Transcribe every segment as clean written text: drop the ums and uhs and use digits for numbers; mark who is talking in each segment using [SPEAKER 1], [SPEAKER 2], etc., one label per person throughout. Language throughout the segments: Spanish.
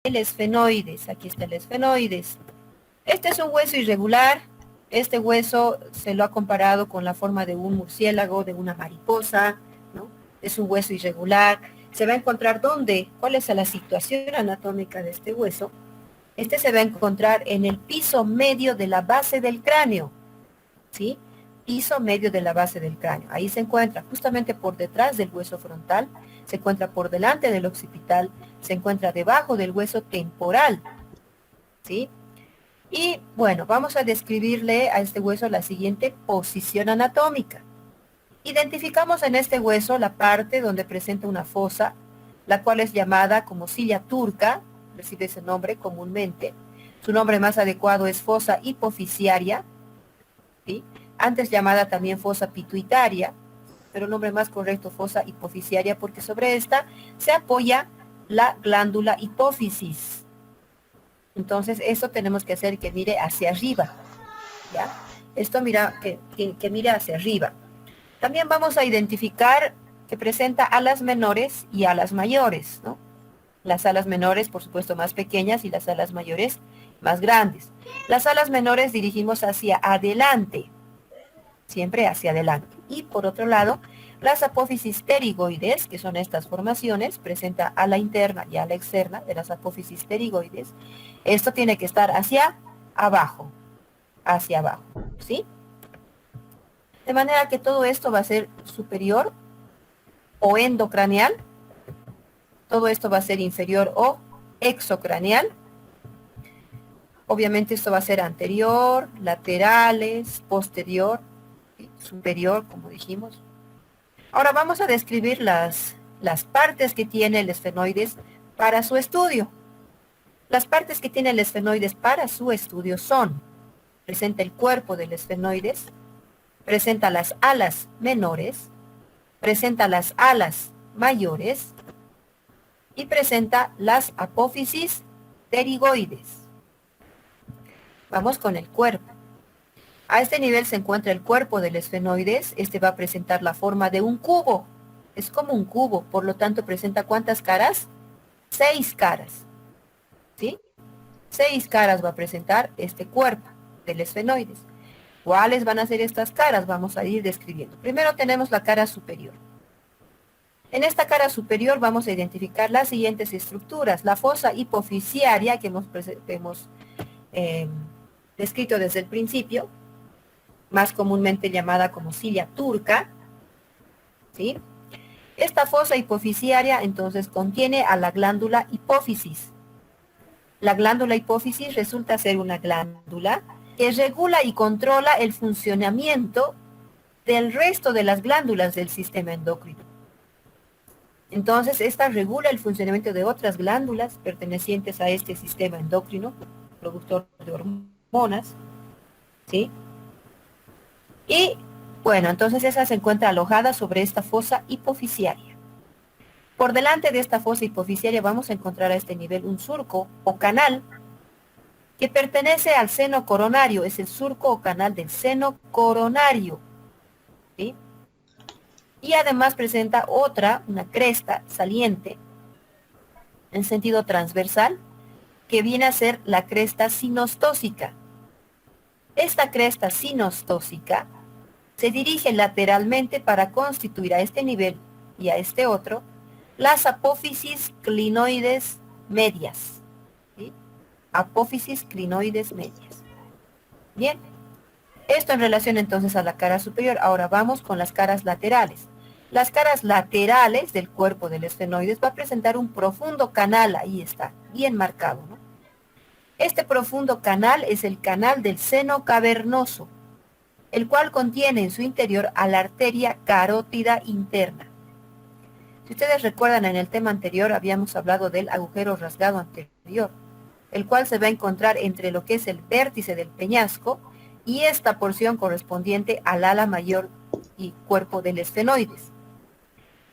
[SPEAKER 1] el esfenoides. Aquí está el esfenoides. Este es un hueso irregular. Este hueso se lo ha comparado con la forma de un murciélago, de una mariposa, ¿no? Es un hueso irregular. Se va a encontrar dónde, cuál es la situación anatómica de este hueso. Este se va a encontrar en el piso medio de la base del cráneo, ¿sí? Piso medio de la base del cráneo. Ahí se encuentra justamente por detrás del hueso frontal, se encuentra por delante del occipital, se encuentra debajo del hueso temporal, ¿sí? Y bueno, vamos a describirle a este hueso la siguiente posición anatómica. Identificamos en este hueso la parte donde presenta una fosa, la cual es llamada como silla turca, recibe ese nombre comúnmente. Su nombre más adecuado es fosa hipofisiaria, ¿sí? Antes llamada también fosa pituitaria, pero el nombre más correcto fosa hipofisiaria porque sobre esta se apoya la glándula hipófisis. Entonces, eso tenemos que hacer que mire hacia arriba, ¿ya? Esto mira, que mire hacia arriba. También vamos a identificar que presenta alas menores y alas mayores, ¿no? Las alas menores, por supuesto, más pequeñas y las alas mayores más grandes. Las alas menores dirigimos hacia adelante, siempre hacia adelante. Y por otro lado, las apófisis pterigoides, que son estas formaciones, presenta ala interna y ala externa de las apófisis pterigoides. Esto tiene que estar hacia abajo, ¿sí? De manera que todo esto va a ser superior o endocraneal, todo esto va a ser inferior o exocraneal. Obviamente esto va a ser anterior, laterales, posterior, superior, como dijimos. Ahora vamos a describir las partes que tiene el esfenoides para su estudio. Las partes que tiene el esfenoides para su estudio son, presenta el cuerpo del esfenoides, presenta las alas menores, presenta las alas mayores y presenta las apófisis pterigoides. Vamos con el cuerpo. A este nivel se encuentra el cuerpo del esfenoides. Este va a presentar la forma de un cubo. Es como un cubo, por lo tanto presenta ¿cuántas caras? 6 caras. ¿Sí? 6 caras va a presentar este cuerpo del esfenoides. ¿Cuáles van a ser estas caras? Vamos a ir describiendo. Primero tenemos la cara superior. En esta cara superior vamos a identificar las siguientes estructuras. La fosa hipofisiaria que hemos descrito desde el principio, más comúnmente llamada como silla turca, ¿sí? Esta fosa hipofisiaria entonces contiene a la glándula hipófisis. La glándula hipófisis resulta ser una glándula que regula y controla el funcionamiento del resto de las glándulas del sistema endocrino. Entonces, esta regula el funcionamiento de otras glándulas pertenecientes a este sistema endocrino, productor de hormonas, ¿sí? Y, bueno, entonces esa se encuentra alojada sobre esta fosa hipofisiaria. Por delante de esta fosa hipofisiaria vamos a encontrar a este nivel un surco o canal que pertenece al seno coronario, es el surco o canal del seno coronario, ¿sí? Y además presenta una cresta saliente en sentido transversal, que viene a ser la cresta sinostósica. Esta cresta sinostósica se dirige lateralmente para constituir a este nivel y a este otro las apófisis clinoides medias, ¿sí? Apófisis clinoides medias. Bien, esto en relación entonces a la cara superior. Ahora vamos con las caras laterales. Las caras laterales del cuerpo del esfenoides va a presentar un profundo canal, ahí está, bien marcado, ¿no? Este profundo canal es el canal del seno cavernoso, el cual contiene en su interior a la arteria carótida interna. Si ustedes recuerdan, en el tema anterior habíamos hablado del agujero rasgado anterior, el cual se va a encontrar entre lo que es el vértice del peñasco y esta porción correspondiente al ala mayor y cuerpo del esfenoides.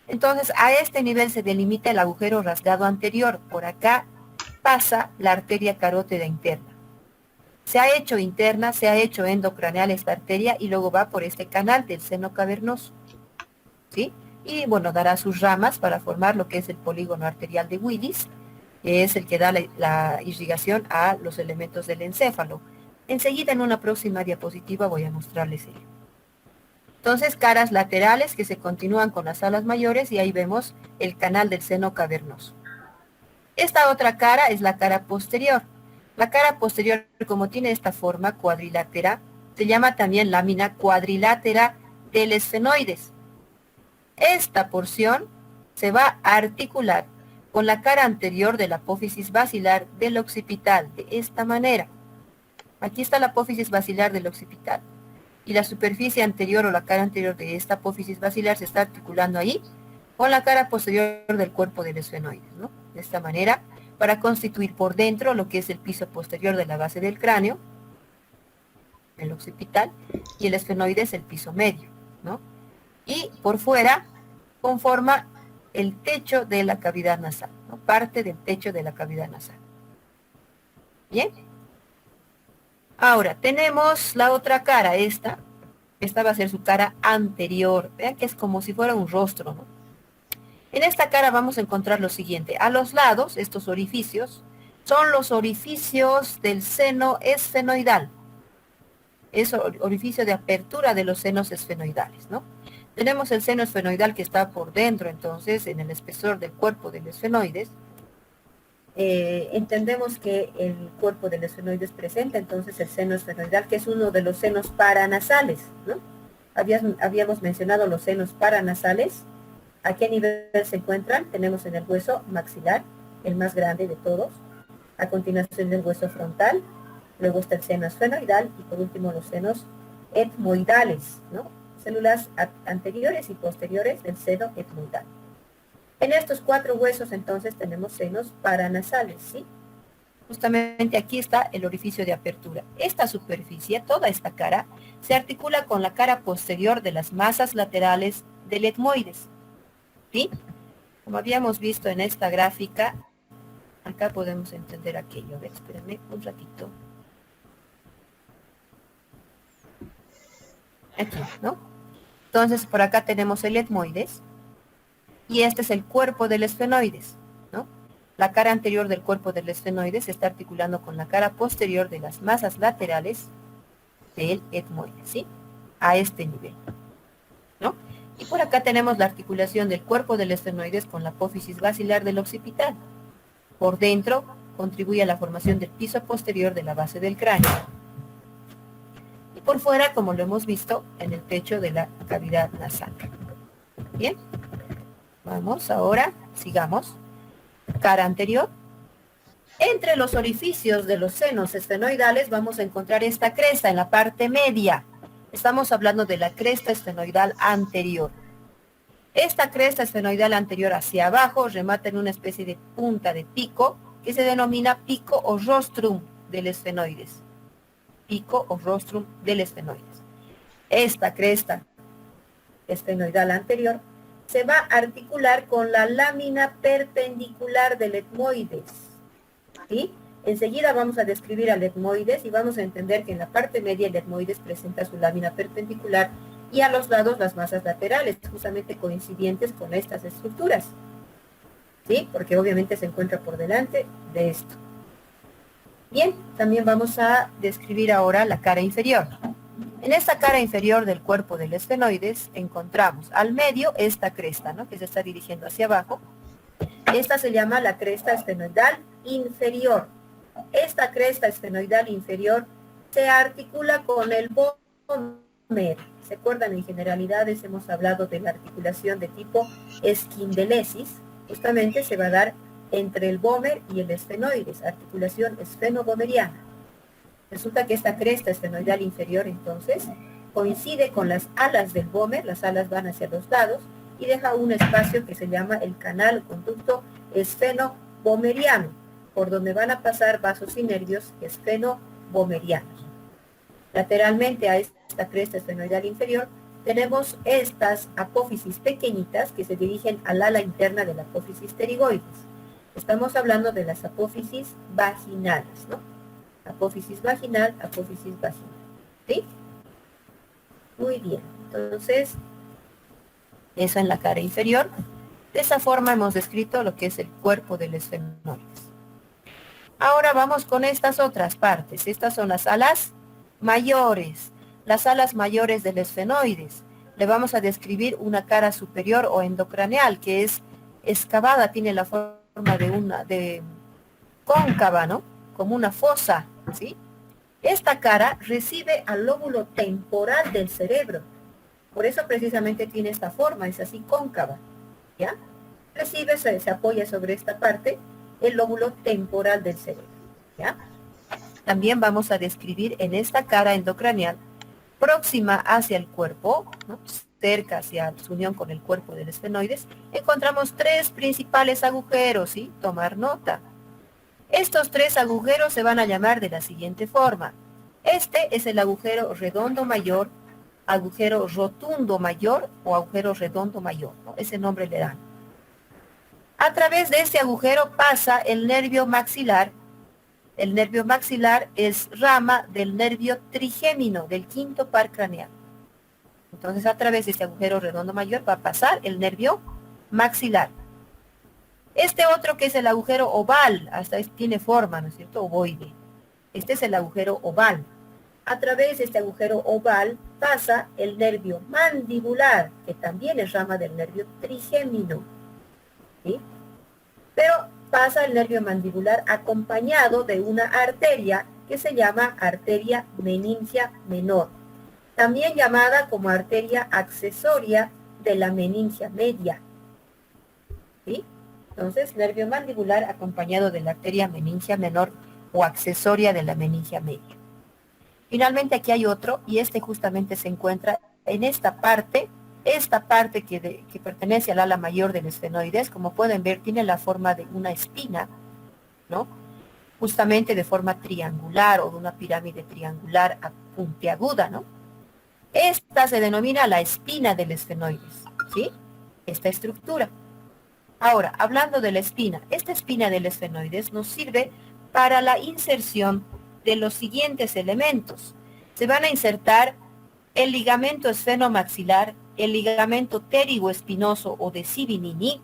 [SPEAKER 1] Entonces, a este nivel se delimita el agujero rasgado anterior. Por acá pasa la arteria carótida interna. Se ha hecho interna, se ha hecho endocraneal esta arteria y luego va por este canal del seno cavernoso, ¿sí? Y bueno, dará sus ramas para formar lo que es el polígono arterial de Willis que es el que da la irrigación a los elementos del encéfalo. Enseguida en una próxima diapositiva voy a mostrarles ello. Entonces, caras laterales que se continúan con las alas mayores y ahí vemos el canal del seno cavernoso. Esta otra cara es la cara posterior. La cara posterior, como tiene esta forma cuadrilátera, se llama también lámina cuadrilátera del esfenoides. Esta porción se va a articular con la cara anterior de la apófisis basilar del occipital, de esta manera. Aquí está la apófisis basilar del occipital. Y la superficie anterior o la cara anterior de esta apófisis basilar se está articulando ahí con la cara posterior del cuerpo del esfenoides, ¿no? De esta manera, para constituir por dentro lo que es el piso posterior de la base del cráneo, el occipital, y el esfenoides el piso medio, ¿no? Y por fuera conforma el techo de la cavidad nasal, ¿no? Parte del techo de la cavidad nasal. ¿Bien? Ahora, tenemos la otra cara, esta va a ser su cara anterior. Vean que es como si fuera un rostro, ¿no? En esta cara vamos a encontrar lo siguiente. A los lados, estos orificios, son los orificios del seno esfenoidal. Es orificio de apertura de los senos esfenoidales, ¿no? Tenemos el seno esfenoidal que está por dentro, entonces, en el espesor del cuerpo del esfenoides. Entendemos que el cuerpo del esfenoides presenta entonces el seno esfenoidal, que es uno de los senos paranasales, ¿no? Habíamos mencionado los senos paranasales. ¿A qué nivel se encuentran? Tenemos en el hueso maxilar, el más grande de todos. A continuación el hueso frontal, luego está el seno esfenoidal y por último los senos etmoidales, ¿no? Células anteriores y posteriores del seno etmoidal. En estos 4 huesos entonces tenemos senos paranasales, ¿sí? Justamente aquí está el orificio de apertura. Esta superficie, toda esta cara, se articula con la cara posterior de las masas laterales del etmoides, ¿sí? Como habíamos visto en esta gráfica, acá podemos entender aquello. A ver, espérenme un ratito. Aquí, ¿no? Entonces, por acá tenemos el etmoides. Y este es el cuerpo del esfenoides, ¿no? La cara anterior del cuerpo del esfenoides se está articulando con la cara posterior de las masas laterales del etmoides, ¿sí? A este nivel, ¿no? Y por acá tenemos la articulación del cuerpo del esfenoides con la apófisis basilar del occipital. Por dentro contribuye a la formación del piso posterior de la base del cráneo. Y por fuera, como lo hemos visto, en el techo de la cavidad nasal. Bien. Vamos, ahora, sigamos. Cara anterior. Entre los orificios de los senos esfenoidales vamos a encontrar esta cresta en la parte media. Estamos hablando de la cresta esfenoidal anterior. Esta cresta esfenoidal anterior hacia abajo remata en una especie de punta de pico que se denomina pico o rostrum del esfenoides. Pico o rostrum del esfenoides. Esta cresta esfenoidal anterior se va a articular con la lámina perpendicular del etmoides, ¿sí? Enseguida vamos a describir al etmoides y vamos a entender que en la parte media el etmoides presenta su lámina perpendicular y a los lados las masas laterales, justamente coincidentes con estas estructuras, ¿sí? Porque obviamente se encuentra por delante de esto. Bien, también vamos a describir ahora la cara inferior. En esta cara inferior del cuerpo del esfenoides encontramos al medio esta cresta, ¿no? Que se está dirigiendo hacia abajo. Esta se llama la cresta esfenoidal inferior. Esta cresta esfenoidal inferior se articula con el vómer. ¿Se acuerdan? En generalidades hemos hablado de la articulación de tipo esquindelesis. Justamente se va a dar entre el vómer y el esfenoides, articulación esfenovomeriana. Resulta que esta cresta esfenoidal inferior, entonces, coincide con las alas del vómer, las alas van hacia los lados, y deja un espacio que se llama el canal conducto esfenovomeriano, por donde van a pasar vasos y nervios esfenovomerianos. Lateralmente a esta cresta esfenoidal inferior, tenemos estas apófisis pequeñitas que se dirigen al ala interna de la apófisis pterigoides. Estamos hablando de las apófisis vaginales, ¿no? Apófisis vaginal, ¿sí? Muy bien, entonces, eso en la cara inferior. De esa forma hemos descrito lo que es el cuerpo del esfenoides. Ahora vamos con estas otras partes. Estas son las alas mayores, las alas mayores del esfenoides. Le vamos a describir una cara superior o endocraneal que es excavada, tiene la forma de cóncava, ¿no? Como una fosa, ¿sí? Esta cara recibe al lóbulo temporal del cerebro. Por eso precisamente tiene esta forma, es así cóncava, ¿ya? Recibe, se apoya sobre esta parte, el lóbulo temporal del cerebro, ¿ya? También vamos a describir en esta cara endocraneal, próxima hacia el cuerpo, ¿no? Cerca hacia su unión con el cuerpo del esfenoides, encontramos tres principales agujeros, ¿sí? Tomar nota. Estos tres agujeros se van a llamar de la siguiente forma. Este es el agujero redondo mayor, agujero rotundo mayor o agujero redondo mayor, ¿no? Ese nombre le dan. A través de este agujero pasa el nervio maxilar. El nervio maxilar es rama del nervio trigémino, del quinto par craneal. Entonces, a través de este agujero redondo mayor va a pasar el nervio maxilar. Este otro que es el agujero oval, hasta tiene forma, ¿no es cierto? Ovoide. Este es el agujero oval. A través de este agujero oval pasa el nervio mandibular, que también es rama del nervio trigémino, ¿sí? Pero pasa el nervio mandibular acompañado de una arteria que se llama arteria meningia menor, también llamada como arteria accesoria de la meningia media, ¿sí? Entonces, nervio mandibular acompañado de la arteria meningia menor o accesoria de la meningia media. Finalmente aquí hay otro, y este justamente se encuentra en esta parte que pertenece al ala mayor del esfenoides. Como pueden ver, tiene la forma de una espina, ¿no? Justamente de forma triangular o de una pirámide triangular puntiaguda, ¿no? Esta se denomina la espina del esfenoides, ¿sí? Esta estructura. Ahora, hablando de la espina, esta espina del esfenoides nos sirve para la inserción de los siguientes elementos. Se van a insertar el ligamento esfenomaxilar, el ligamento pterigoespinoso o de Sibinini,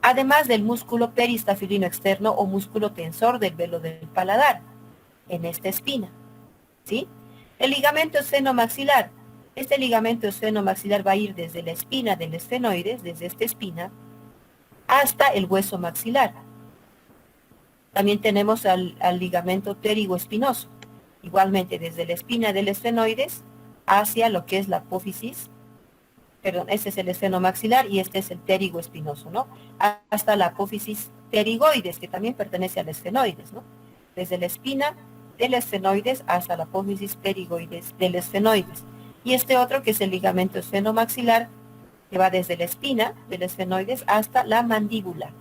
[SPEAKER 1] además del músculo peristafilino externo o músculo tensor del velo del paladar, en esta espina, ¿sí? El ligamento esfenomaxilar. Este ligamento esfenomaxilar va a ir desde la espina del esfenoides, desde esta espina, hasta el hueso maxilar. También tenemos al ligamento pterigoespinoso, igualmente desde la espina del esfenoides hacia lo que es la apófisis, perdón, este es el esfenomaxilar y este es el pterigoespinoso, ¿no? Hasta la apófisis pterigoides, que también pertenece al esfenoides, ¿no? Desde la espina del esfenoides hasta la apófisis pterigoides del esfenoides. Y este otro que es el ligamento esfenomaxilar, que va desde la espina del esfenoides hasta la mandíbula,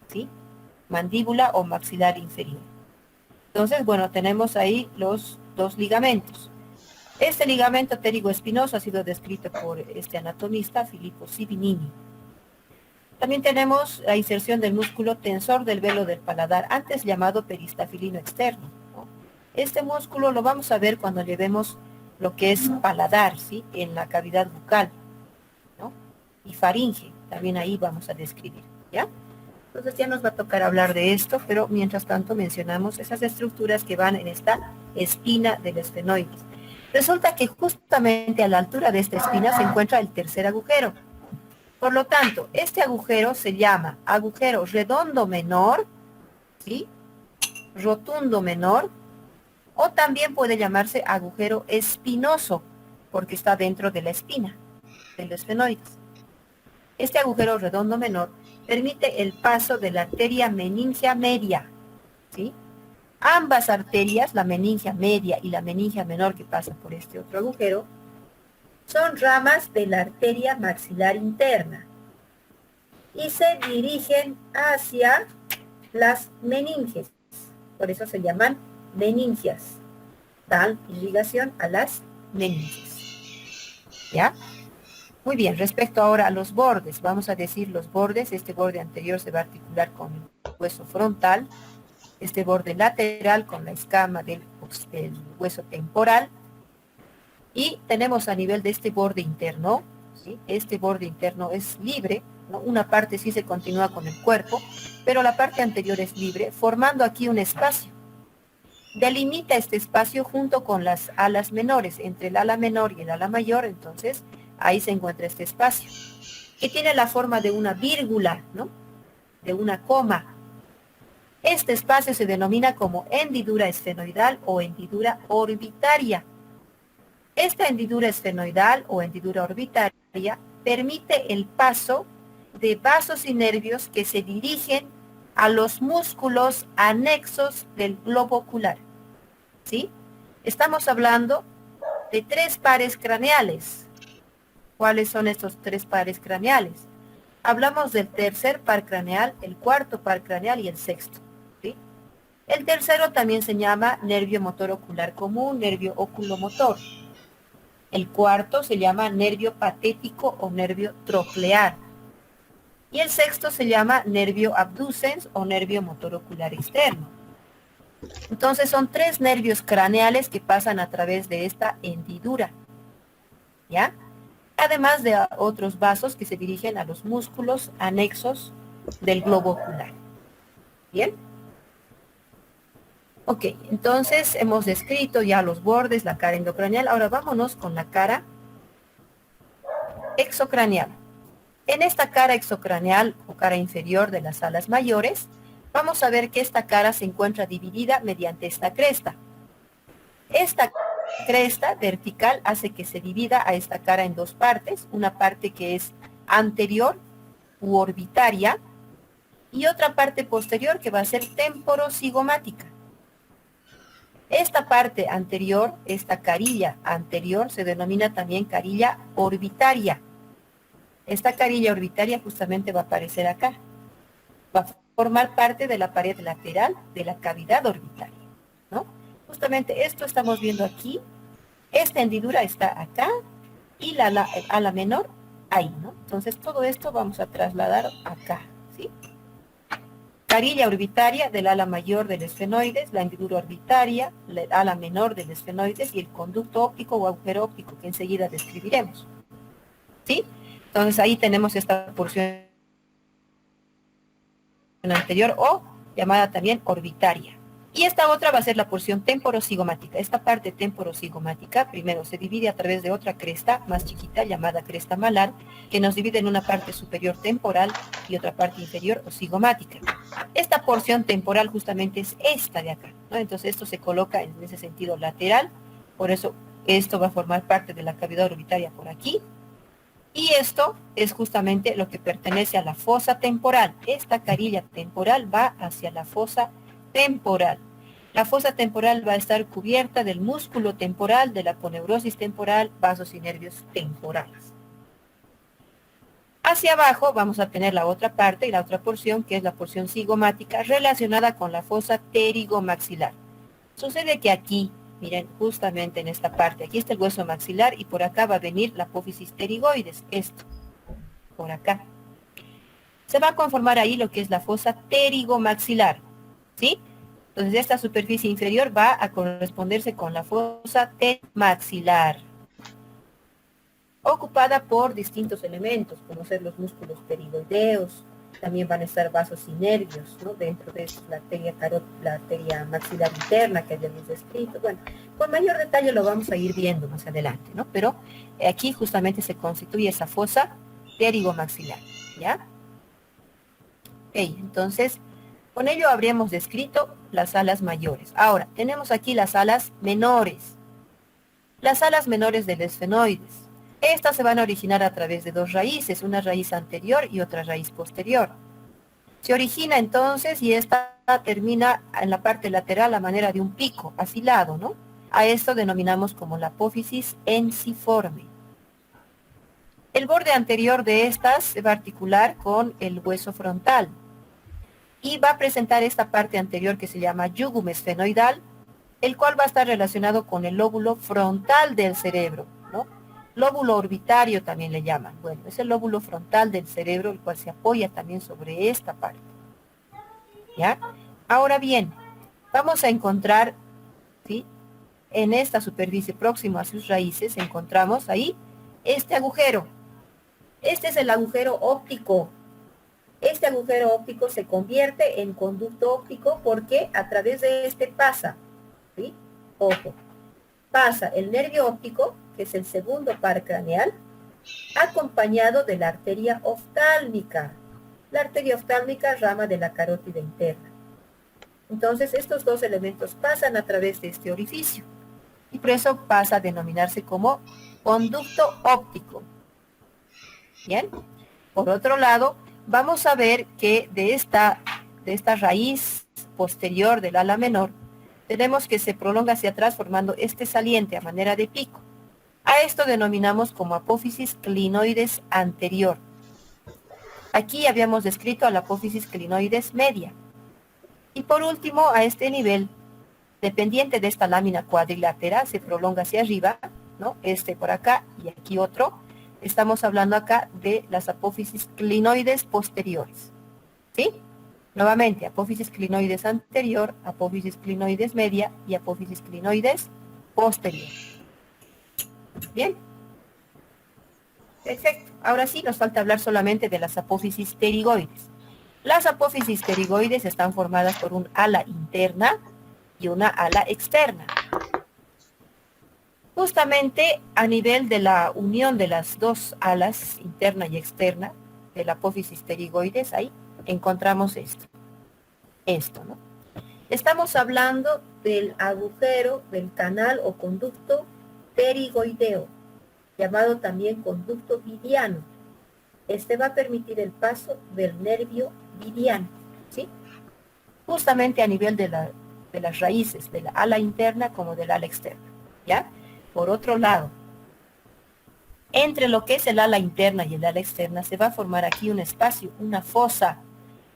[SPEAKER 1] ¿sí? Mandíbula o maxilar inferior. Entonces, bueno, tenemos ahí los dos ligamentos. Este ligamento pterigoespinoso ha sido descrito por este anatomista, Filippo Sibinini. También tenemos la inserción del músculo tensor del velo del paladar, antes llamado peristafilino externo, ¿no? Este músculo lo vamos a ver cuando llevemos lo que es paladar, ¿sí? En la cavidad bucal, ¿no? Y faringe, también ahí vamos a describir, ¿ya? Entonces ya nos va a tocar hablar de esto, pero mientras tanto mencionamos esas estructuras que van en esta espina del esfenoides. Resulta que justamente a la altura de esta espina se encuentra el tercer agujero. Por lo tanto, este agujero se llama agujero redondo menor, ¿sí? Rotundo menor, o también puede llamarse agujero espinoso, porque está dentro de la espina del esfenoides. Este agujero redondo menor permite el paso de la arteria meningia media, ¿sí? Ambas arterias, la meningia media y la meningia menor que pasa por este otro agujero, son ramas de la arteria maxilar interna y se dirigen hacia las meninges. Por eso se llaman meningias. Dan irrigación a las meninges. ¿Ya? Muy bien, respecto ahora a los bordes, vamos a decir los bordes. Este borde anterior se va a articular con el hueso frontal, este borde lateral con la escama del hueso temporal, y tenemos a nivel de este borde interno, ¿sí? Este borde interno es libre, ¿no? Una parte sí se continúa con el cuerpo pero la parte anterior es libre, formando aquí un espacio. Delimita este espacio junto con las alas menores, entre el ala menor y el ala mayor, entonces ahí se encuentra este espacio, que tiene la forma de una vírgula, ¿no? De una coma. Este espacio se denomina como hendidura esfenoidal o hendidura orbitaria. Esta hendidura esfenoidal o hendidura orbitaria permite el paso de vasos y nervios que se dirigen a los músculos anexos del globo ocular. ¿Sí? Estamos hablando de 3 pares craneales. ¿Cuáles son estos 3 pares craneales? Hablamos del tercer par craneal, el cuarto par craneal y el sexto. ¿Sí? El tercero también se llama nervio motor ocular común, nervio oculomotor. El cuarto se llama nervio patético o nervio troclear. Y el sexto se llama nervio abducens o nervio motor ocular externo. Entonces son 3 nervios craneales que pasan a través de esta hendidura. ¿Ya? Además de otros vasos que se dirigen a los músculos anexos del globo ocular. ¿Bien? Ok, entonces hemos descrito ya los bordes, la cara endocranial. Ahora vámonos con la cara exocranial. En esta cara exocranial o cara inferior de las alas mayores, vamos a ver que esta cara se encuentra dividida mediante esta cresta. Esta cresta vertical hace que se divida a esta cara en 2 partes, una parte que es anterior u orbitaria y otra parte posterior que va a ser temporocigomática. Esta parte anterior, esta carilla anterior, se denomina también carilla orbitaria. Esta carilla orbitaria justamente va a aparecer acá. Va a formar parte de la pared lateral de la cavidad orbitaria, ¿no? Justamente esto estamos viendo aquí. Esta hendidura está acá y la ala menor ahí, ¿no? Entonces todo esto vamos a trasladar acá, ¿sí? Carilla orbitaria del ala mayor del esfenoides, la hendidura orbitaria, la ala menor del esfenoides y el conducto óptico o agujero óptico que enseguida describiremos, ¿sí? Entonces ahí tenemos esta porción anterior o llamada también orbitaria. Y esta otra va a ser la porción temporocigomática. Esta parte temporocigomática primero se divide a través de otra cresta más chiquita llamada cresta malar, que nos divide en una parte superior temporal y otra parte inferior o cigomática. Esta porción temporal justamente es esta de acá, ¿no? Entonces esto se coloca en ese sentido lateral, por eso esto va a formar parte de la cavidad orbitaria por aquí. Y esto es justamente lo que pertenece a la fosa temporal. Esta carilla temporal va hacia la fosa temporal. La fosa temporal va a estar cubierta del músculo temporal, de la aponeurosis temporal, vasos y nervios temporales. Hacia abajo vamos a tener la otra parte y la otra porción, que es la porción cigomática, relacionada con la fosa pterigomaxilar. Sucede que aquí, miren, justamente en esta parte, aquí está el hueso maxilar y por acá va a venir la apófisis pterigoides, esto, por acá. Se va a conformar ahí lo que es la fosa pterigomaxilar, ¿sí? Entonces esta superficie inferior va a corresponderse con la fosa maxilar, ocupada por distintos elementos, como ser los músculos pterigoideos, también van a estar vasos y nervios, ¿no? Dentro de eso, la arteria maxilar interna que habíamos descrito. Bueno, con mayor detalle lo vamos a ir viendo más adelante, ¿no? Pero aquí justamente se constituye esa fosa pterigomaxilar, ¿ya? Ok, entonces, con ello habríamos descrito las alas mayores. Ahora, tenemos aquí las alas menores. Las alas menores del esfenoides. Estas se van a originar a través de 2 raíces, una raíz anterior y otra raíz posterior. Se origina entonces y esta termina en la parte lateral a manera de un pico afilado, ¿no? A esto denominamos como la apófisis ensiforme. El borde anterior de estas se va a articular con el hueso frontal y va a presentar esta parte anterior que se llama yugum esfenoidal, el cual va a estar relacionado con el lóbulo frontal del cerebro, ¿no? Lóbulo orbitario también le llaman. Bueno, es el lóbulo frontal del cerebro, el cual se apoya también sobre esta parte. ¿Ya? Ahora bien, vamos a encontrar, ¿sí? En esta superficie próxima a sus raíces, encontramos ahí este agujero. Este es el agujero óptico. Este agujero óptico se convierte en conducto óptico porque a través de este pasa, ¿sí? Ojo, pasa el nervio óptico, que es el segundo par craneal, acompañado de la arteria oftálmica. La arteria oftálmica, rama de la carótida interna. Entonces, estos dos elementos pasan a través de este orificio y por eso pasa a denominarse como conducto óptico. Bien, por otro lado, vamos a ver que de esta raíz posterior del ala menor, tenemos que se prolonga hacia atrás formando este saliente a manera de pico. A esto denominamos como apófisis clinoides anterior. Aquí habíamos descrito a la apófisis clinoides media. Y por último, a este nivel, dependiente de esta lámina cuadrilátera, se prolonga hacia arriba, ¿no? Este por acá y aquí otro. Estamos hablando acá de las apófisis clinoides posteriores, ¿sí? Nuevamente, apófisis clinoides anterior, apófisis clinoides media y apófisis clinoides posterior. Bien. Perfecto. Ahora sí, nos falta hablar solamente de las apófisis pterigoides. Las apófisis pterigoides están formadas por un ala interna y una ala externa. Justamente a nivel de la unión de las dos alas, interna y externa, de la apófisis pterigoides, ahí encontramos esto, ¿no? Estamos hablando del agujero del canal o conducto pterigoideo, llamado también conducto vidiano. Este va a permitir el paso del nervio vidiano, ¿sí? Justamente a nivel de las raíces, de la ala interna como del ala externa, ¿ya? Por otro lado, entre lo que es el ala interna y el ala externa se va a formar aquí un espacio, una fosa,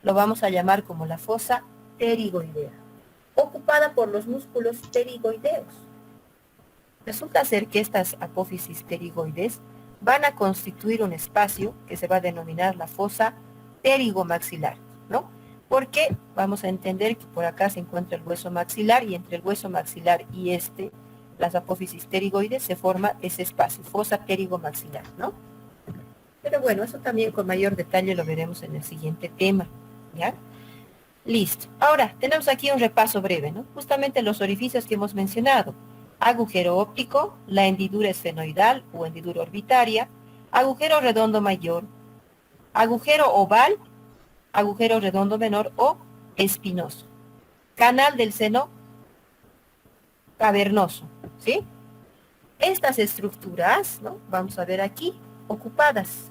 [SPEAKER 1] lo vamos a llamar como la fosa pterigoidea, ocupada por los músculos pterigoideos. Resulta ser que estas apófisis pterigoides van a constituir un espacio que se va a denominar la fosa pterigomaxilar, ¿no? Porque vamos a entender que por acá se encuentra el hueso maxilar y entre el hueso maxilar y las apófisis pterigoides se forma ese espacio, fosa pterigomaxilar, ¿no? Pero bueno, eso también con mayor detalle lo veremos en el siguiente tema, ¿ya? Listo. Ahora, tenemos aquí un repaso breve, ¿no? Justamente los orificios que hemos mencionado. Agujero óptico, la hendidura esfenoidal o hendidura orbitaria, agujero redondo mayor, agujero oval, agujero redondo menor o espinoso. Canal del seno cavernoso, ¿sí? Estas estructuras, ¿no? Vamos a ver aquí, ocupadas.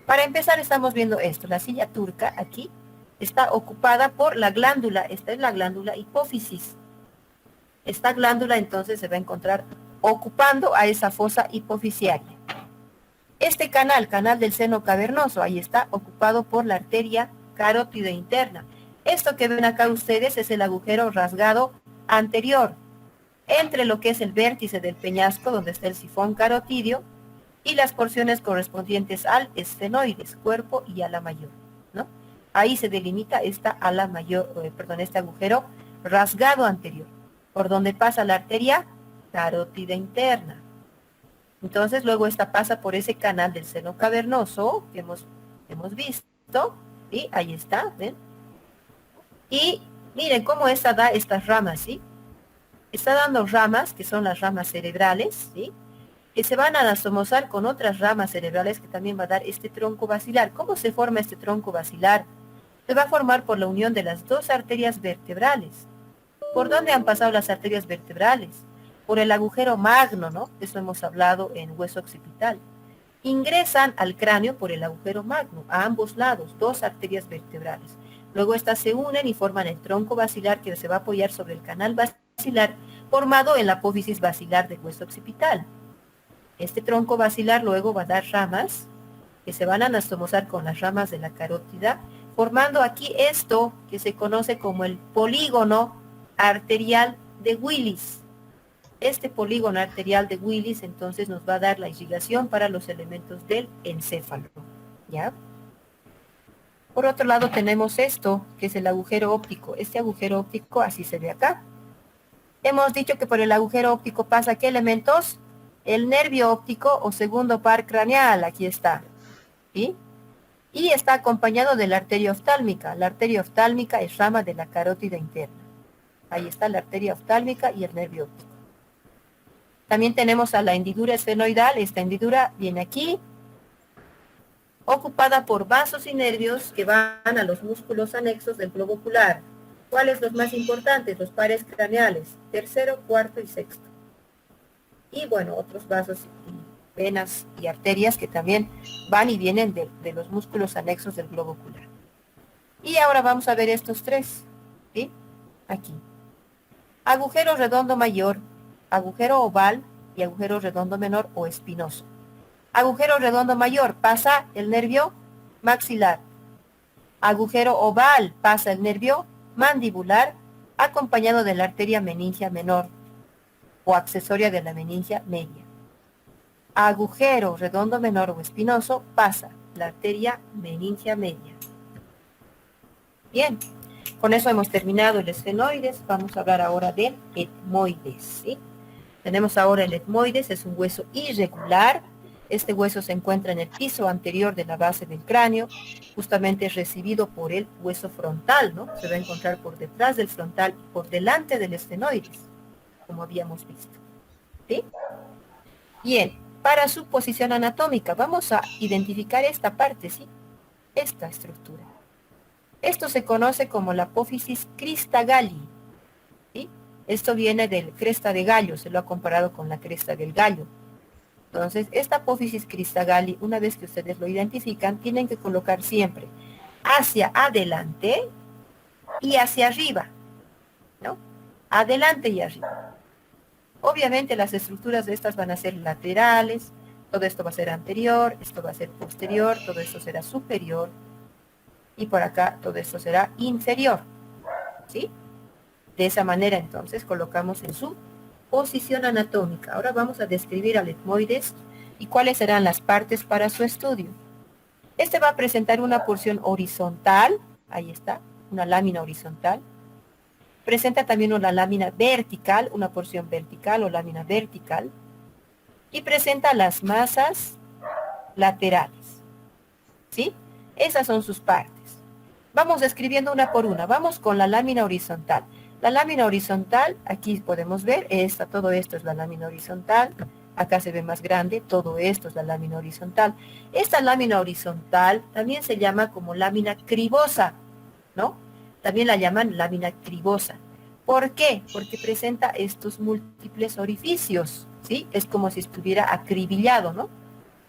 [SPEAKER 1] Para empezar estamos viendo esto, la silla turca aquí está ocupada por la glándula, esta es la glándula hipófisis. Esta glándula entonces se va a encontrar ocupando a esa fosa hipofisiaria. Este canal del seno cavernoso, ahí está ocupado por la arteria carótida interna. Esto que ven acá ustedes es el agujero rasgado anterior, entre lo que es el vértice del peñasco, donde está el sifón carotidio, y las porciones correspondientes al esfenoides, cuerpo y ala mayor, ¿no? Ahí se delimita esta ala mayor, este agujero rasgado anterior, por donde pasa la arteria carótida interna. Entonces, luego esta pasa por ese canal del seno cavernoso que hemos visto, y ahí está, ¿ven? Y miren cómo esta da estas ramas, ¿sí? Está dando ramas, que son las ramas cerebrales, ¿sí? Que se van a anastomosar con otras ramas cerebrales que también va a dar este tronco basilar. ¿Cómo se forma este tronco basilar? Se va a formar por la unión de las dos arterias vertebrales. ¿Por dónde han pasado las arterias vertebrales? Por el agujero magno, ¿no? Eso hemos hablado en hueso occipital. Ingresan al cráneo por el agujero magno, a ambos lados, dos arterias vertebrales. Luego estas se unen y forman el tronco basilar que se va a apoyar sobre el canal basilar formado en la apófisis basilar del hueso occipital. Este tronco basilar luego va a dar ramas que se van a anastomosar con las ramas de la carótida, formando aquí esto que se conoce como el polígono arterial de Willis. Este polígono arterial de Willis entonces nos va a dar la irrigación para los elementos del encéfalo, ¿ya? Por otro lado tenemos esto, que es el agujero óptico. Este agujero óptico así se ve acá. Hemos dicho que por el agujero óptico pasa ¿qué elementos? El nervio óptico o segundo par craneal, aquí está, ¿sí? y está acompañado de la arteria oftálmica. La arteria oftálmica es rama de la carótida interna. Ahí está la arteria oftálmica y el nervio óptico. También tenemos a la hendidura esfenoidal. Esta hendidura viene aquí, ocupada por vasos y nervios que van a los músculos anexos del globo ocular. ¿Cuáles los más importantes? Los pares craneales, tercero, cuarto y sexto. Y bueno, otros vasos y venas y arterias que también van y vienen de los músculos anexos del globo ocular. Y ahora vamos a ver estos tres, ¿sí? Aquí. Agujero redondo mayor, agujero oval y agujero redondo menor o espinoso. Agujero redondo mayor, pasa el nervio maxilar. Agujero oval, pasa el nervio mandibular, acompañado de la arteria meningia menor o accesoria de la meningia media. Agujero redondo menor o espinoso, pasa la arteria meningia media. Bien, con eso hemos terminado el esfenoides. Vamos a hablar ahora del etmoides, ¿sí? Tenemos ahora el etmoides, es un hueso irregular. Este hueso se encuentra en el piso anterior de la base del cráneo, justamente es recibido por el hueso frontal, ¿no? Se va a encontrar por detrás del frontal y por delante del esfenoides, como habíamos visto, ¿sí? Bien, para su posición anatómica, vamos a identificar esta parte, ¿sí? Esta estructura. Esto se conoce como la apófisis crista galli, ¿sí? Esto viene del cresta de gallo, se lo ha comparado con la cresta del gallo. Entonces, esta apófisis crista galli, una vez que ustedes lo identifican, tienen que colocar siempre hacia adelante y hacia arriba, ¿no? Adelante y arriba. Obviamente las estructuras de estas van a ser laterales, todo esto va a ser anterior, esto va a ser posterior, todo esto será superior, y por acá todo esto será inferior, ¿sí? De esa manera entonces colocamos en su posición anatómica. Ahora vamos a describir al etmoides y cuáles serán las partes para su estudio. Este va a presentar una porción horizontal, ahí está, una lámina horizontal. Presenta también una lámina vertical, una porción vertical o lámina vertical. Y presenta las masas laterales, ¿sí? Esas son sus partes. Vamos describiendo una por una. Vamos con la lámina horizontal. La lámina horizontal, aquí podemos ver, todo esto es la lámina horizontal. Acá se ve más grande, todo esto es la lámina horizontal. Esta lámina horizontal también se llama como lámina cribosa, ¿no? También la llaman lámina cribosa. ¿Por qué? Porque presenta estos múltiples orificios, ¿sí? Es como si estuviera acribillado, ¿no?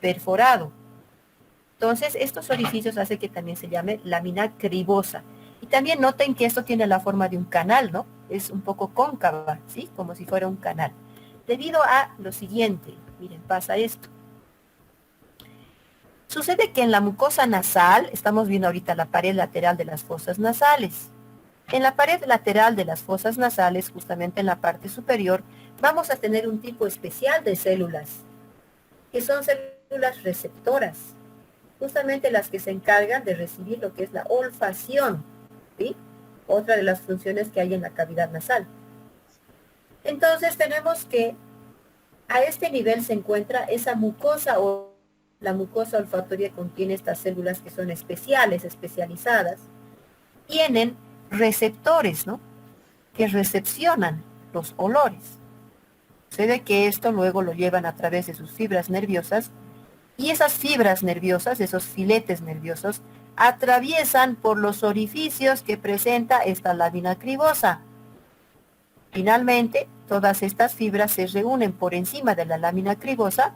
[SPEAKER 1] Perforado. Entonces, estos orificios hacen que también se llame lámina cribosa. Y también noten que esto tiene la forma de un canal, ¿no? Es un poco cóncava, ¿sí? Como si fuera un canal. Debido a lo siguiente, miren, pasa esto. Sucede que en la mucosa nasal, estamos viendo ahorita la pared lateral de las fosas nasales. En la pared lateral de las fosas nasales, justamente en la parte superior, vamos a tener un tipo especial de células, que son células receptoras, justamente las que se encargan de recibir lo que es la olfacción, ¿sí? Otra de las funciones que hay en la cavidad nasal. Entonces tenemos que a este nivel se encuentra esa mucosa o la mucosa olfatoria contiene estas células que son especiales, especializadas. Tienen receptores, ¿no? Que recepcionan los olores. Se ve que esto luego lo llevan a través de sus fibras nerviosas y esas fibras nerviosas, esos filetes nerviosos, atraviesan por los orificios que presenta esta lámina cribosa. Finalmente, todas estas fibras se reúnen por encima de la lámina cribosa,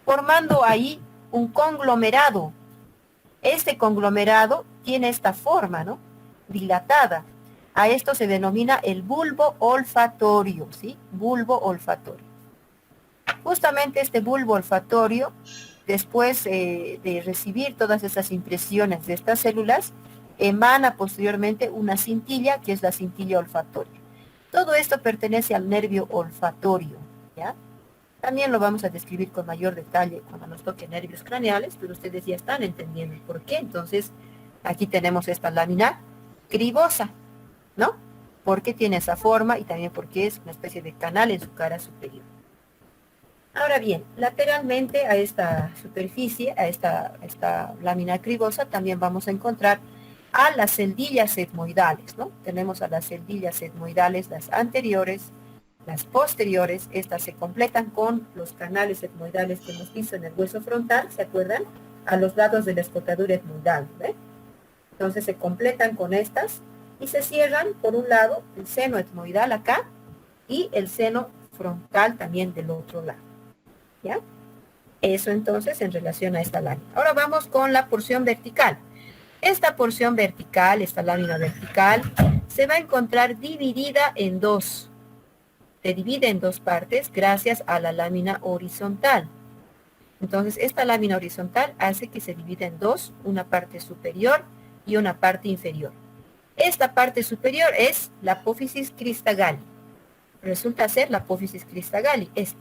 [SPEAKER 1] formando ahí un conglomerado. Este conglomerado tiene esta forma, ¿no? Dilatada. A esto se denomina el bulbo olfatorio, ¿sí? Bulbo olfatorio. Justamente este bulbo olfatorio, después de recibir todas esas impresiones de estas células, emana posteriormente una cintilla, que es la cintilla olfatoria. Todo esto pertenece al nervio olfatorio, ¿ya? También lo vamos a describir con mayor detalle cuando nos toque nervios craneales, pero ustedes ya están entendiendo el por qué. Entonces, aquí tenemos esta lámina cribosa, ¿no? Porque tiene esa forma y también porque es una especie de canal en su cara superior. Ahora bien, lateralmente a esta superficie, a esta lámina cribosa, también vamos a encontrar a las celdillas etmoidales, ¿no? Tenemos a las celdillas etmoidales, las anteriores, las posteriores, estas se completan con los canales etmoidales que hemos visto en el hueso frontal, ¿se acuerdan? A los lados de la escotadura etmoidal, ¿ve? Entonces se completan con estas y se cierran, por un lado, el seno etmoidal acá y el seno frontal también del otro lado. ¿Ya? Eso entonces en relación a esta lámina. Ahora vamos con la porción vertical. Esta porción vertical, esta lámina vertical, se va a encontrar dividida en dos. Se divide en dos partes gracias a la lámina horizontal. Entonces, esta lámina horizontal hace que se divida en dos, una parte superior y una parte inferior. Esta parte superior es la apófisis crista galli. Resulta ser la apófisis crista galli, esta.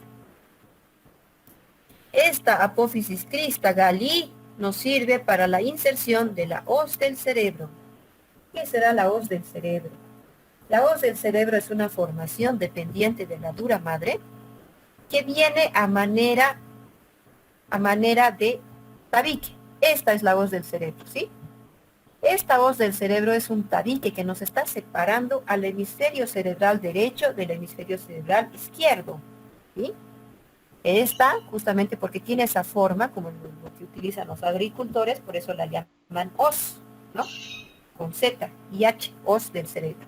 [SPEAKER 1] Esta apófisis crista galli nos sirve para la inserción de la hoz del cerebro. ¿Qué será la hoz del cerebro? La hoz del cerebro es una formación dependiente de la dura madre que viene a manera de tabique. Esta es la hoz del cerebro, ¿sí? Esta hoz del cerebro es un tabique que nos está separando al hemisferio cerebral derecho del hemisferio cerebral izquierdo, ¿sí? Esta, justamente porque tiene esa forma, como lo que utilizan los agricultores, por eso la llaman hoz, ¿no? Con Z y H, hoz del cerebro.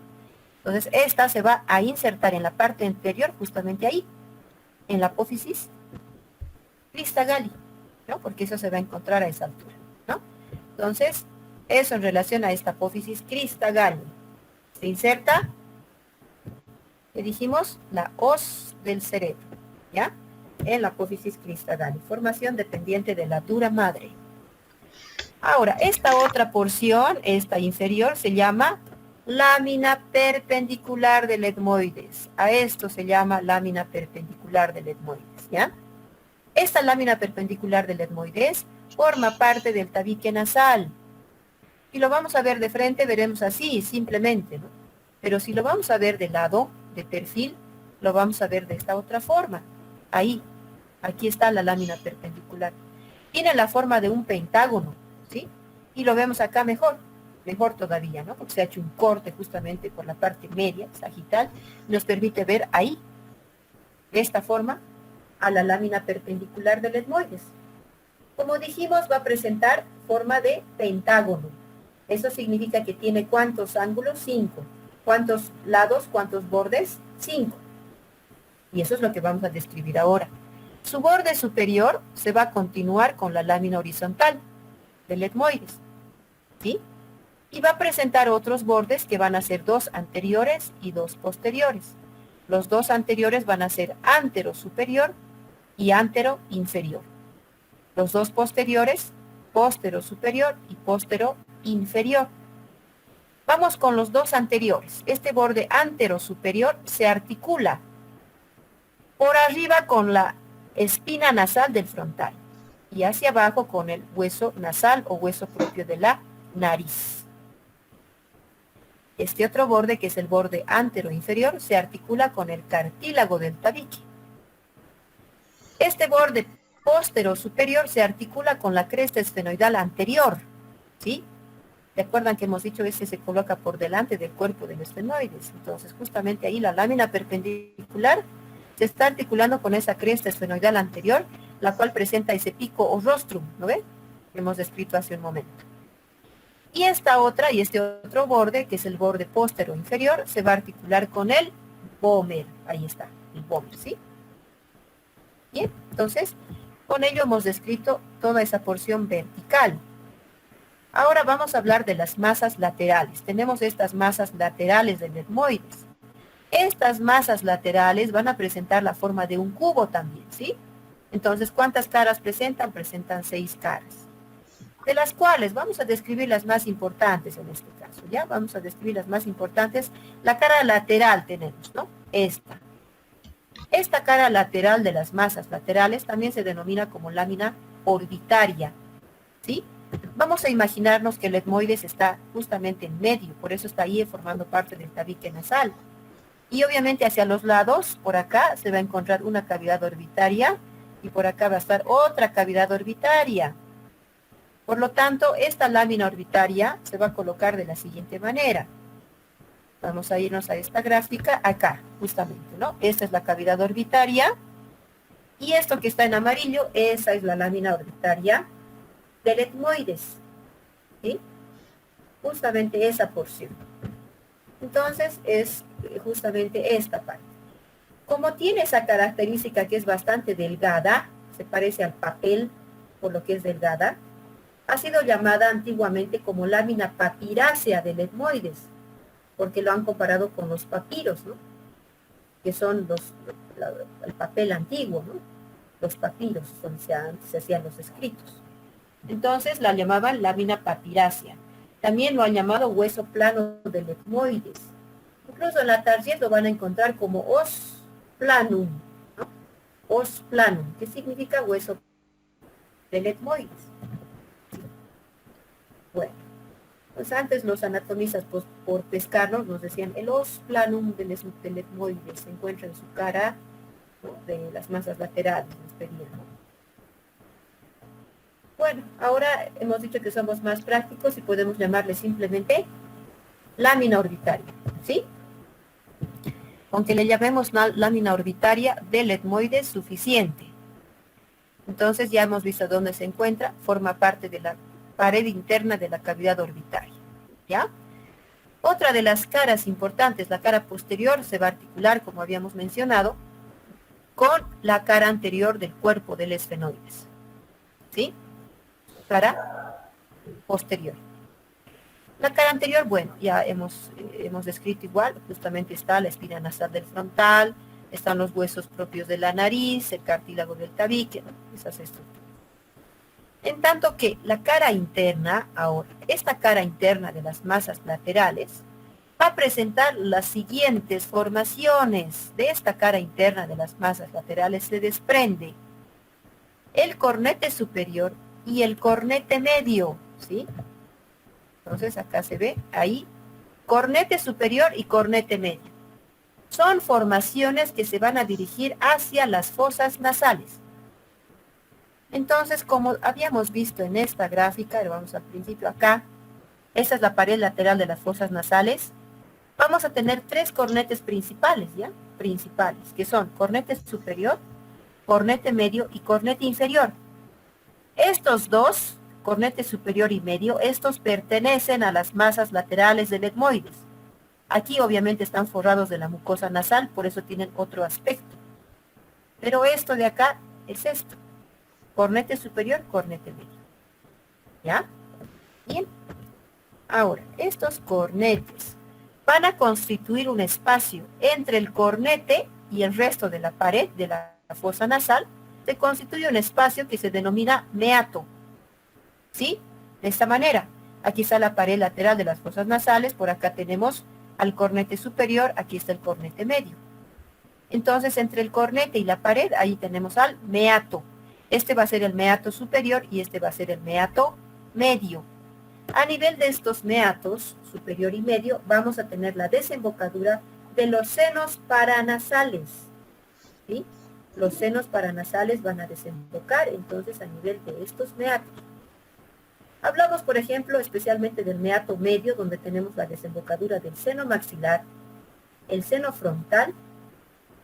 [SPEAKER 1] Entonces, esta se va a insertar en la parte inferior, justamente ahí, en la apófisis crista galli, ¿no? Porque eso se va a encontrar a esa altura, ¿no? Entonces, eso en relación a esta apófisis crista galli. Se inserta, le dijimos, la hoz del cerebro, ¿ya? En la apófisis crista galli, formación dependiente de la dura madre. Ahora, esta otra porción, esta inferior, se llama lámina perpendicular del etmoides. A esto se llama lámina perpendicular del etmoides, ¿ya? Esta lámina perpendicular del etmoides forma parte del tabique nasal. Y lo vamos a ver de frente, veremos así, simplemente, ¿no? Pero si lo vamos a ver de lado, de perfil, lo vamos a ver de esta otra forma. Ahí, aquí está la lámina perpendicular. Tiene la forma de un pentágono, ¿sí? Y lo vemos acá mejor todavía, ¿no? Porque se ha hecho un corte justamente por la parte media, sagital, nos permite ver ahí, de esta forma, a la lámina perpendicular del etmoides. Como dijimos, va a presentar forma de pentágono. Eso significa que tiene ¿cuántos ángulos? 5. ¿Cuántos lados? ¿Cuántos bordes? 5. Y eso es lo que vamos a describir ahora. Su borde superior se va a continuar con la lámina horizontal del etmoides, ¿sí? Y va a presentar otros bordes que van a ser 2 anteriores y 2 posteriores. Los 2 anteriores van a ser antero superior y antero inferior. Los 2 posteriores, póstero superior y póstero inferior. Vamos con los 2 anteriores. Este borde antero superior se articula por arriba con la espina nasal del frontal y hacia abajo con el hueso nasal o hueso propio de la nariz. Este otro borde, que es el borde antero inferior, se articula con el cartílago del tabique. Este borde póstero superior se articula con la cresta esfenoidal anterior, ¿sí? Recuerdan que hemos dicho que se coloca por delante del cuerpo del esfenoides. Entonces, justamente ahí la lámina perpendicular se está articulando con esa cresta esfenoidal anterior, la cual presenta ese pico o rostrum, ¿no ven? Que hemos descrito hace un momento. Y esta otra, y este otro borde, que es el borde póstero inferior, se va a articular con el vómer. Ahí está, el vómer, ¿sí? Bien, entonces, con ello hemos descrito toda esa porción vertical. Ahora vamos a hablar de las masas laterales. Tenemos estas masas laterales del etmoides. Estas masas laterales van a presentar la forma de un cubo también, ¿sí? Entonces, ¿cuántas caras presentan? Presentan 6 caras. De las cuales vamos a describir las más importantes en este caso, ¿ya? Vamos a describir las más importantes. La cara lateral tenemos, ¿no? Esta. Esta cara lateral de las masas laterales también se denomina como lámina orbitaria, ¿sí? Vamos a imaginarnos que el etmoides está justamente en medio, por eso está ahí formando parte del tabique nasal. Y obviamente hacia los lados, por acá, se va a encontrar una cavidad orbitaria y por acá va a estar otra cavidad orbitaria. Por lo tanto, esta lámina orbitaria se va a colocar de la siguiente manera. Vamos a irnos a esta gráfica, acá, justamente, ¿no? Esta es la cavidad orbitaria, y esto que está en amarillo, esa es la lámina orbitaria del etmoides, ¿sí? Justamente esa porción. Entonces, es justamente esta parte. Como tiene esa característica que es bastante delgada, se parece al papel, por lo que es delgada, ha sido llamada antiguamente como lámina papirácea del etmoides, porque lo han comparado con los papiros, ¿no? Que son el papel antiguo, ¿no? Los papiros, donde se hacían los escritos. Entonces la llamaban lámina papirácea. También lo han llamado hueso plano del etmoides. Incluso en la Target lo van a encontrar como os planum, ¿no? Os planum, que significa hueso del etmoides. Bueno, pues antes los anatomistas, pues, por pescarnos, nos decían el os planum del etmoides se encuentra en su cara, ¿no? De las masas laterales, nos pedían, ¿no? Bueno, ahora hemos dicho que somos más prácticos y podemos llamarle simplemente lámina orbitaria, ¿sí? Aunque le llamemos lámina orbitaria del etmoides, suficiente. Entonces ya hemos visto dónde se encuentra, forma parte de la pared interna de la cavidad orbitaria, ¿ya? Otra de las caras importantes, la cara posterior, se va a articular, como habíamos mencionado, con la cara anterior del cuerpo del esfenoides, ¿sí? Cara posterior. La cara anterior, bueno, ya hemos descrito igual, justamente está la espina nasal del frontal, están los huesos propios de la nariz, el cartílago del tabique, ¿no? Esas estructuras. En tanto que la cara interna, ahora, esta cara interna de las masas laterales, va a presentar las siguientes formaciones. De esta cara interna de las masas laterales se desprende el cornete superior y el cornete medio, ¿sí? Entonces acá se ve, ahí, cornete superior y cornete medio. Son formaciones que se van a dirigir hacia las fosas nasales. Entonces, como habíamos visto en esta gráfica, vamos al principio acá, esta es la pared lateral de las fosas nasales, vamos a tener tres cornetes principales, ¿ya? Principales, que son cornete superior, cornete medio y cornete inferior. Estos dos, cornete superior y medio, estos pertenecen a las masas laterales del etmoides. Aquí obviamente están forrados de la mucosa nasal, por eso tienen otro aspecto. Pero esto de acá es esto. Cornete superior, cornete medio. ¿Ya? Bien. Ahora, estos cornetes van a constituir un espacio entre el cornete y el resto de la pared de la fosa nasal. Se constituye un espacio que se denomina meato. ¿Sí? De esta manera. Aquí está la pared lateral de las fosas nasales, por acá tenemos al cornete superior, aquí está el cornete medio. Entonces, entre el cornete y la pared, ahí tenemos al meato. Este va a ser el meato superior y este va a ser el meato medio. A nivel de estos meatos, superior y medio, vamos a tener la desembocadura de los senos paranasales. ¿Sí? Los senos paranasales van a desembocar entonces a nivel de estos meatos. Hablamos, por ejemplo, especialmente del meato medio, donde tenemos la desembocadura del seno maxilar, el seno frontal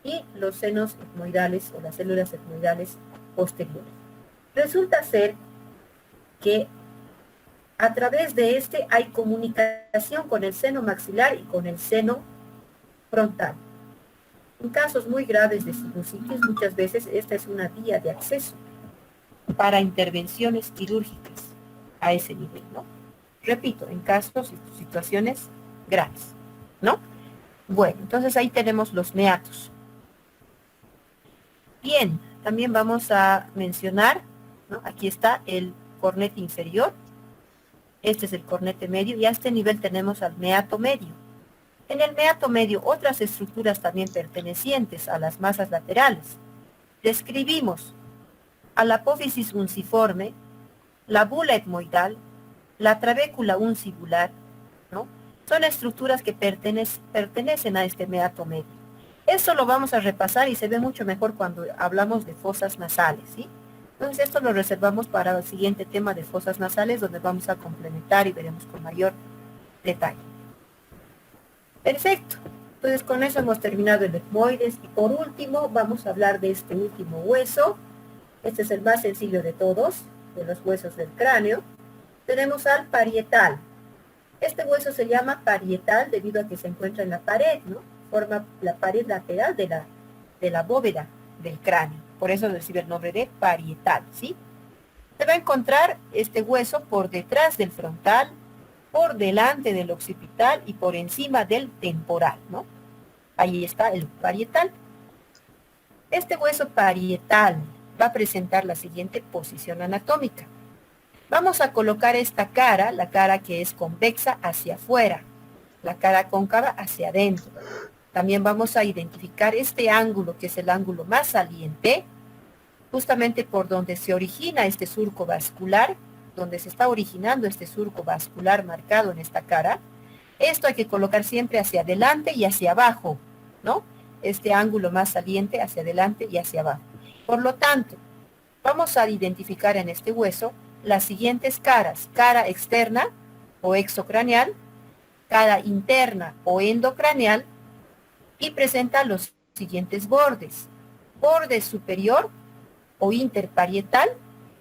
[SPEAKER 1] y los senos etmoidales o las células etmoidales posteriores. Resulta ser que a través de este hay comunicación con el seno maxilar y con el seno frontal. En casos muy graves de sinusitis, muchas veces esta es una vía de acceso para intervenciones quirúrgicas a ese nivel, ¿no? Repito, en casos y situaciones graves, ¿no? Bueno, entonces ahí tenemos los meatos. Bien, también vamos a mencionar, ¿no? Aquí está el cornete inferior, este es el cornete medio, y a este nivel tenemos al meato medio. En el meato medio, otras estructuras también pertenecientes a las masas laterales. Describimos a la apófisis unciforme, la bula etmoidal, la trabécula uncibular, ¿no? Son estructuras que pertenecen a este meato medio. Eso lo vamos a repasar y se ve mucho mejor cuando hablamos de fosas nasales, ¿sí? Entonces esto lo reservamos para el siguiente tema de fosas nasales, donde vamos a complementar y veremos con mayor detalle. Perfecto. Entonces con eso hemos terminado el etmoides y por último vamos a hablar de este último hueso. Este es el más sencillo de todos, de los huesos del cráneo. Tenemos al parietal. Este hueso se llama parietal debido a que se encuentra en la pared, ¿no? Forma la pared lateral de la bóveda del cráneo. Por eso recibe el nombre de parietal, ¿sí? Se va a encontrar este hueso por detrás del frontal, por delante del occipital y por encima del temporal, ¿no? Ahí está el parietal. Este hueso parietal va a presentar la siguiente posición anatómica. Vamos a colocar esta cara, la cara que es convexa hacia afuera, la cara cóncava hacia adentro. También vamos a identificar este ángulo, que es el ángulo más saliente, justamente por donde se origina este surco vascular, donde se está originando este surco vascular marcado en esta cara. Esto hay que colocar siempre hacia adelante y hacia abajo, ¿no? Este ángulo más saliente hacia adelante y hacia abajo. Por lo tanto, vamos a identificar en este hueso las siguientes caras: cara externa o exocraneal, cara interna o endocraneal, y presenta los siguientes bordes: borde superior o interparietal,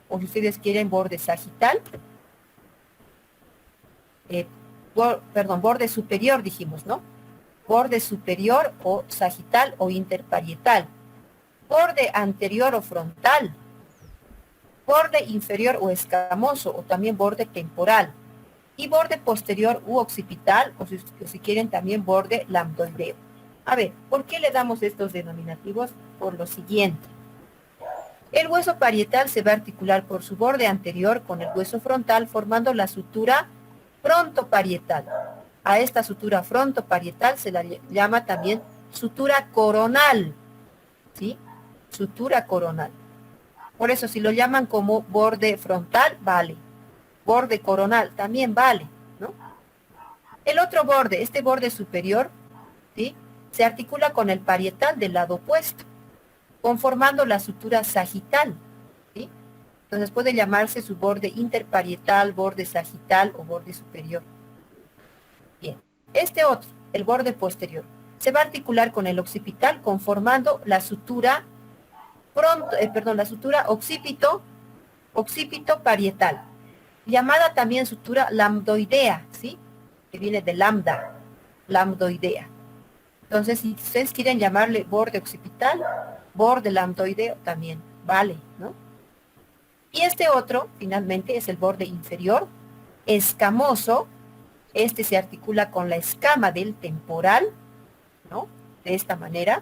[SPEAKER 1] o si ustedes quieren borde sagital, borde superior dijimos, ¿no? Borde superior o sagital o interparietal, borde anterior o frontal, borde inferior o escamoso, o también borde temporal, y borde posterior u occipital, o si quieren también borde lambdoideo. A ver, ¿por qué le damos estos denominativos? Por lo siguiente. El hueso parietal se va a articular por su borde anterior con el hueso frontal, formando la sutura frontoparietal. A esta sutura frontoparietal se la llama también sutura coronal, ¿sí? Sutura coronal. Por eso, si lo llaman como borde frontal, vale. Borde coronal también vale, ¿no? El otro borde, este borde superior, ¿sí?, se articula con el parietal del lado opuesto, conformando la sutura sagital, ¿sí? Entonces puede llamarse su borde interparietal, borde sagital o borde superior. Bien, este otro, el borde posterior, se va a articular con el occipital, conformando la sutura la sutura occipito parietal, llamada también sutura lambdoidea, ¿sí?, que viene de lambda, lambdoidea. Entonces, si ustedes quieren llamarle borde occipital, borde lambdoideo, también vale, ¿no? Y este otro, finalmente, es el borde inferior, escamoso. Este se articula con la escama del temporal, ¿no? De esta manera.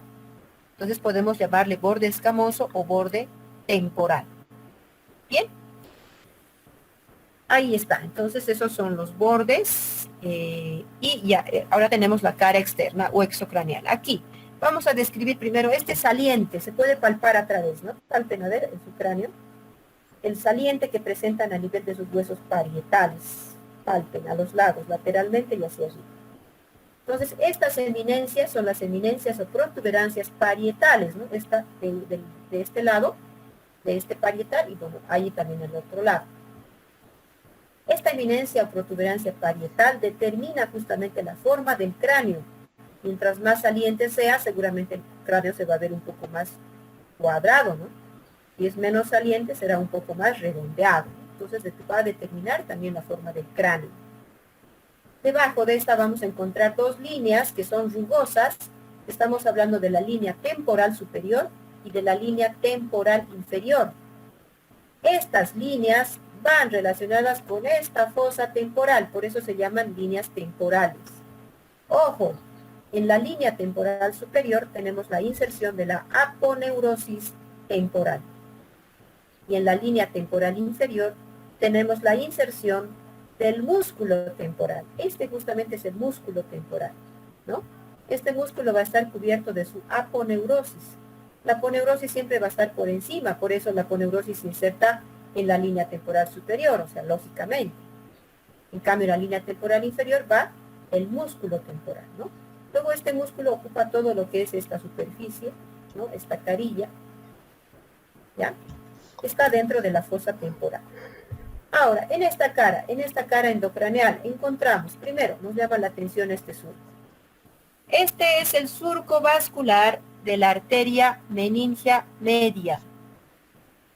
[SPEAKER 1] Entonces podemos llamarle borde escamoso o borde temporal. Bien. Ahí está. Entonces esos son los bordes. Y ya, ahora tenemos la cara externa o exocraneal. Aquí vamos a describir primero este saliente. Se puede palpar a través, ¿no? Palpen a ver en su cráneo. El saliente que presentan a nivel de sus huesos parietales. Palpen a los lados, lateralmente y hacia arriba. Entonces, estas eminencias son las eminencias o protuberancias parietales, ¿no? Esta de este lado, de este parietal, y bueno, ahí también el otro lado. Esta eminencia o protuberancia parietal determina justamente la forma del cráneo. Mientras más saliente sea, seguramente el cráneo se va a ver un poco más cuadrado, ¿no? Si es menos saliente, será un poco más redondeado. Entonces, va a determinar también la forma del cráneo. Debajo de esta vamos a encontrar dos líneas que son rugosas. Estamos hablando de la línea temporal superior y de la línea temporal inferior. Estas líneas van relacionadas con esta fosa temporal, por eso se llaman líneas temporales. Ojo, en la línea temporal superior tenemos la inserción de la aponeurosis temporal. Y en la línea temporal inferior tenemos la inserción del músculo temporal. Este justamente es el músculo temporal, ¿no? Este músculo va a estar cubierto de su aponeurosis. La aponeurosis siempre va a estar por encima, por eso la aponeurosis se inserta en la línea temporal superior, o sea, lógicamente. En cambio, en la línea temporal inferior va el músculo temporal, ¿no? Luego este músculo ocupa todo lo que es esta superficie, ¿no? Esta carilla, ¿ya? Está dentro de la fosa temporal. Ahora, en esta cara endocraneal, encontramos, primero, nos llama la atención este surco. Este es el surco vascular de la arteria meningia media.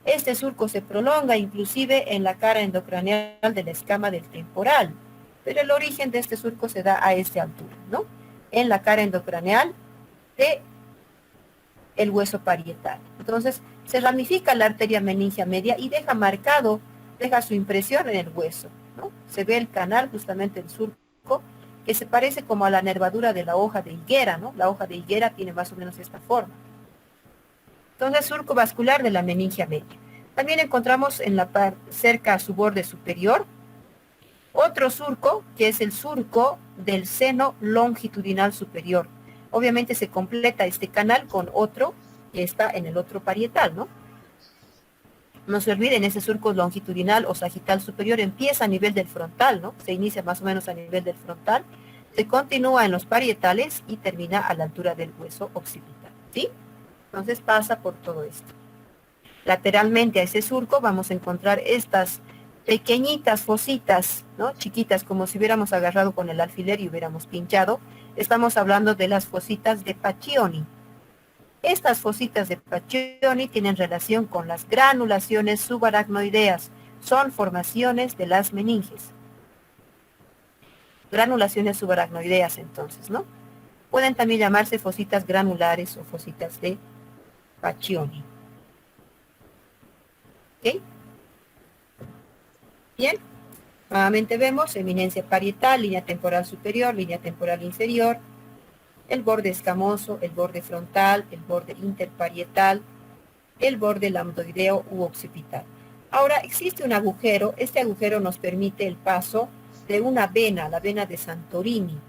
[SPEAKER 1] Este surco se prolonga inclusive en la cara endocraneal de la escama del temporal, pero el origen de este surco se da a esta altura, ¿no? En la cara endocraneal de el hueso parietal. Entonces, se ramifica la arteria meningia media y deja marcado, deja su impresión en el hueso, ¿no? Se ve el canal, justamente el surco, que se parece como a la nervadura de la hoja de higuera, ¿no? La hoja de higuera tiene más o menos esta forma. Entonces, surco vascular de la meningia media. También encontramos en la parte cerca a su borde superior otro surco, que es el surco del seno longitudinal superior. Obviamente se completa este canal con otro que está en el otro parietal, ¿no? No se olviden, ese surco longitudinal o sagital superior empieza a nivel del frontal, ¿no? Se inicia más o menos a nivel del frontal, se continúa en los parietales y termina a la altura del hueso occipital, ¿sí? Entonces pasa por todo esto. Lateralmente a ese surco vamos a encontrar estas pequeñitas fositas, ¿no? Chiquitas, como si hubiéramos agarrado con el alfiler y hubiéramos pinchado. Estamos hablando de las fositas de Pacchioni. Estas fositas de Pacchioni tienen relación con las granulaciones subaracnoideas. Son formaciones de las meninges. Granulaciones subaracnoideas, entonces, ¿no? Pueden también llamarse fositas granulares o fositas de Pacchioni. ¿Ok? Bien. Nuevamente vemos eminencia parietal, línea temporal superior, línea temporal inferior, el borde escamoso, el borde frontal, el borde interparietal, el borde lambdoideo u occipital. Ahora existe un agujero, este agujero nos permite el paso de una vena, la vena de Santorini.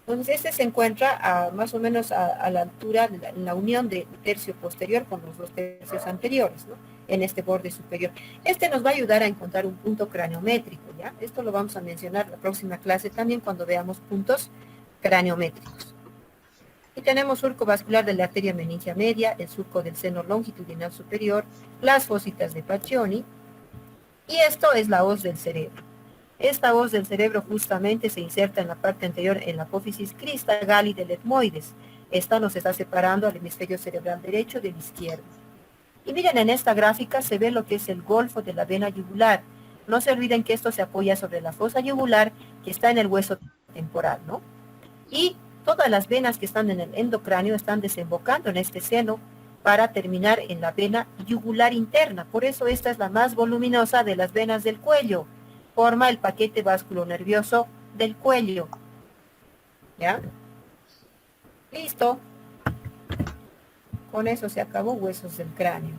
[SPEAKER 1] Entonces este se encuentra más o menos a la altura, en la unión del tercio posterior con los dos tercios anteriores, ¿no? En este borde superior. Este nos va a ayudar a encontrar un punto craniométrico, ¿ya? Esto lo vamos a mencionar en la próxima clase también cuando veamos puntos craniométricos. Y tenemos surco vascular de la arteria meningia media, el surco del seno longitudinal superior, las fositas de Pacchioni, y esto es la hoz del cerebro. Esta hoz del cerebro justamente se inserta en la parte anterior en la apófisis cristagali del etmoides. Esta nos está separando al hemisferio cerebral derecho del izquierdo. Y miren, en esta gráfica se ve lo que es el golfo de la vena yugular. No se olviden que esto se apoya sobre la fosa yugular que está en el hueso temporal, ¿no? Y todas las venas que están en el endocráneo están desembocando en este seno para terminar en la vena yugular interna. Por eso esta es la más voluminosa de las venas del cuello. Forma el paquete vasculonervioso del cuello. ¿Ya? Listo. Con eso se acabó huesos del cráneo.